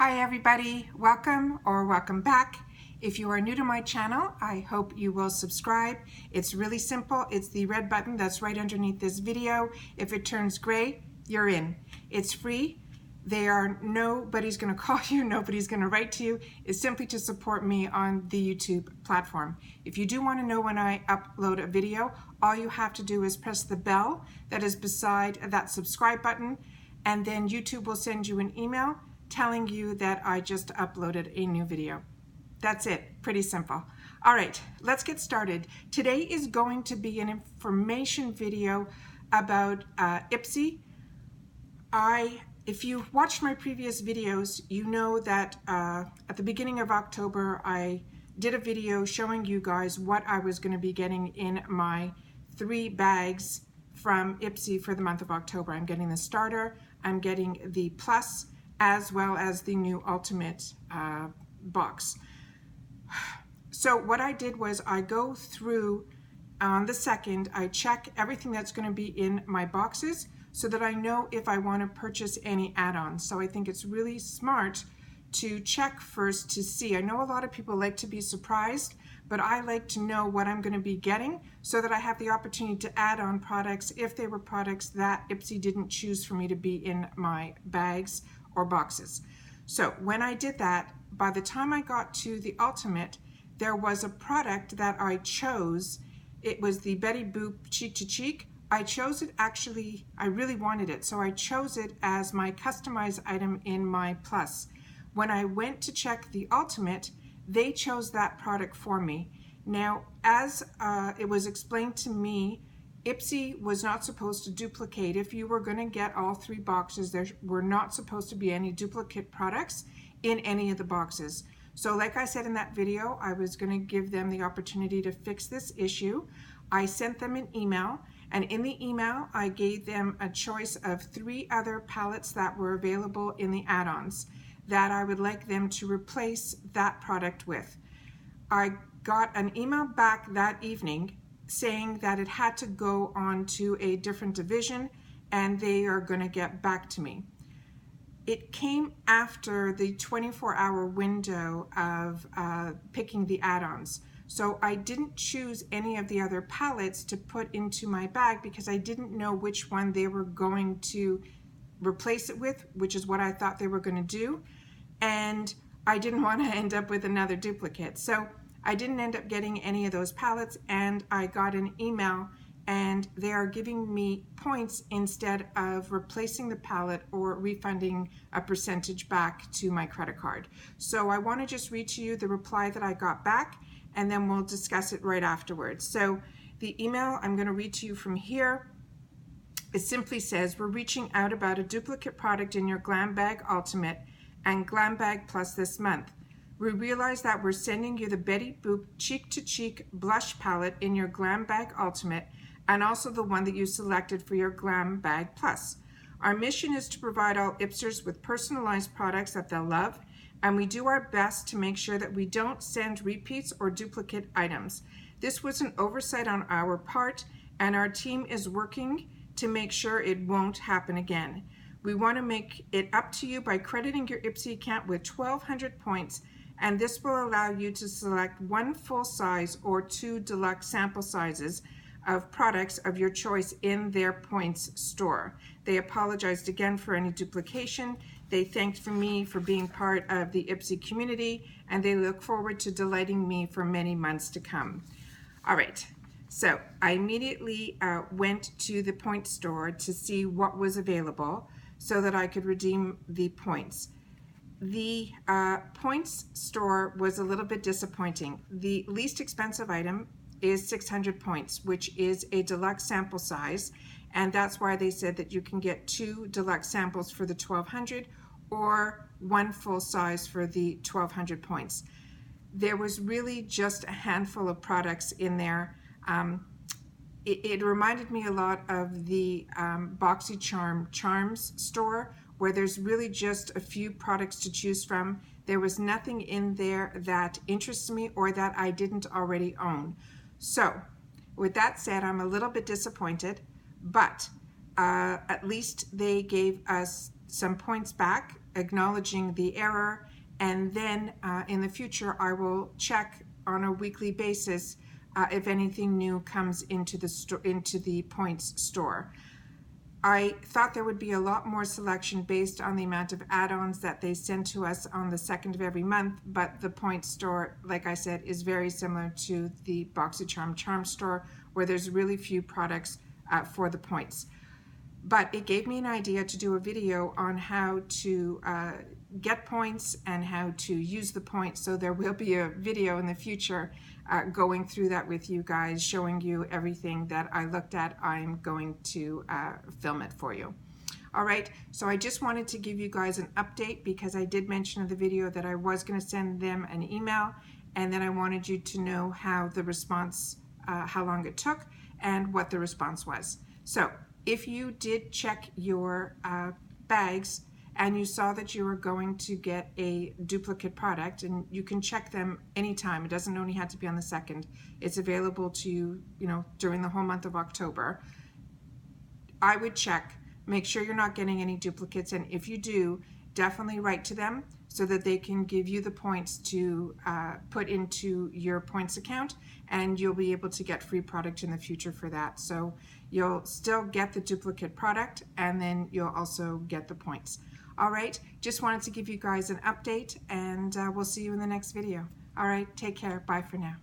Hi everybody, welcome or welcome back. If you are new to my channel, I hope you will subscribe. It's really simple. It's the red button that's right underneath this video. If it turns gray, you're in. It's free. Nobody's going to call you, nobody's going to write to you. It's simply to support me on the YouTube platform. If you do want to know when I upload a video, all you have to do is press the bell that is beside that subscribe button, and then YouTube will send you an email telling you that I just uploaded a new video. That's it, pretty simple. All right, let's get started. Today is going to be an information video about IPSY. If you've watched my previous videos, you know that at the beginning of October, I did a video showing you guys what I was going to be getting in my 3 bags from IPSY for the month of October. I'm getting the starter, I'm getting the plus, as well as the new ultimate box. So what I did was I go through on the 2nd, I check everything that's going to be in my boxes so that I know if I want to purchase any add-ons. So I think it's really smart to check first to see. I know a lot of people like to be surprised, but I like to know what I'm going to be getting so that I have the opportunity to add on products if they were products that IPSY didn't choose for me to be in my bags or boxes. So when I did that, by the time I got to the ultimate, there was a product that I chose. It was the Betty Boop Cheek to Cheek. I chose it, actually, I really wanted it, so I chose it as my customized item in my plus. When I went to check the ultimate, they chose that product for me. Now, as it was explained to me, IPSY was not supposed to duplicate. If you were going to get all 3 boxes, there were not supposed to be any duplicate products in any of the boxes. So like I said in that video, I was going to give them the opportunity to fix this issue. I sent them an email, and in the email I gave them a choice of 3 other palettes that were available in the add-ons that I would like them to replace that product with. I got an email back that evening saying that it had to go on to a different division and they are going to get back to me. It came after the 24-hour window of picking the add-ons. So I didn't choose any of the other palettes to put into my bag because I didn't know which one they were going to replace it with, which is what I thought they were going to do. And I didn't want to end up with another duplicate. So I didn't end up getting any of those palettes, and I got an email and they are giving me points instead of replacing the palette or refunding a percentage back to my credit card. So I want to just read to you the reply that I got back, and then we'll discuss it right afterwards. So the email I'm going to read to you from here, it simply says, we're reaching out about a duplicate product in your Glam Bag Ultimate and Glam Bag Plus this month. We realize that we're sending you the Betty Boop Cheek to Cheek Blush Palette in your Glam Bag Ultimate and also the one that you selected for your Glam Bag Plus. Our mission is to provide all IPSers with personalized products that they'll love, and we do our best to make sure that we don't send repeats or duplicate items. This was an oversight on our part, and our team is working to make sure it won't happen again. We want to make it up to you by crediting your IPSY account with 1,200 points, and this will allow you to select 1 full size or 2 deluxe sample sizes of products of your choice in their points store. They apologized again for any duplication. They thanked me for being part of the IPSY community, and they look forward to delighting me for many months to come. All right, so I immediately went to the point store to see what was available so that I could redeem the points. The points store was a little bit disappointing. The least expensive item is 600 points, which is a deluxe sample size, and that's why they said that you can get 2 deluxe samples for the 1,200 or 1 full size for the 1,200 points. There was really just a handful of products in there. It reminded me a lot of the BoxyCharm Charms store, where there's really just a few products to choose from. There was nothing in there that interests me or that I didn't already own. So with that said, I'm a little bit disappointed, but at least they gave us some points back acknowledging the error, and then in the future I will check on a weekly basis if anything new comes into the points store. I thought there would be a lot more selection based on the amount of add-ons that they send to us on the 2nd of every month, but the points store, like I said, is very similar to the BoxyCharm charm store, where there's really few products for the points. But it gave me an idea to do a video on how to get points and how to use the points, so there will be a video in the future going through that with you guys, showing you everything that I looked at. I'm going to film it for you. All right, so I just wanted to give you guys an update because I did mention in the video that I was going to send them an email, and then I wanted you to know how the response, how long it took and what the response was. So if you did check your bags and you saw that you were going to get a duplicate product, and you can check them anytime, it doesn't only have to be on the 2nd, it's available to you, during the whole month of October, I would check, make sure you're not getting any duplicates, and if you do, definitely write to them so that they can give you the points to put into your points account, and you'll be able to get free product in the future for that. So you'll still get the duplicate product, and then you'll also get the points. All right, just wanted to give you guys an update, and we'll see you in the next video. All right, take care. Bye for now.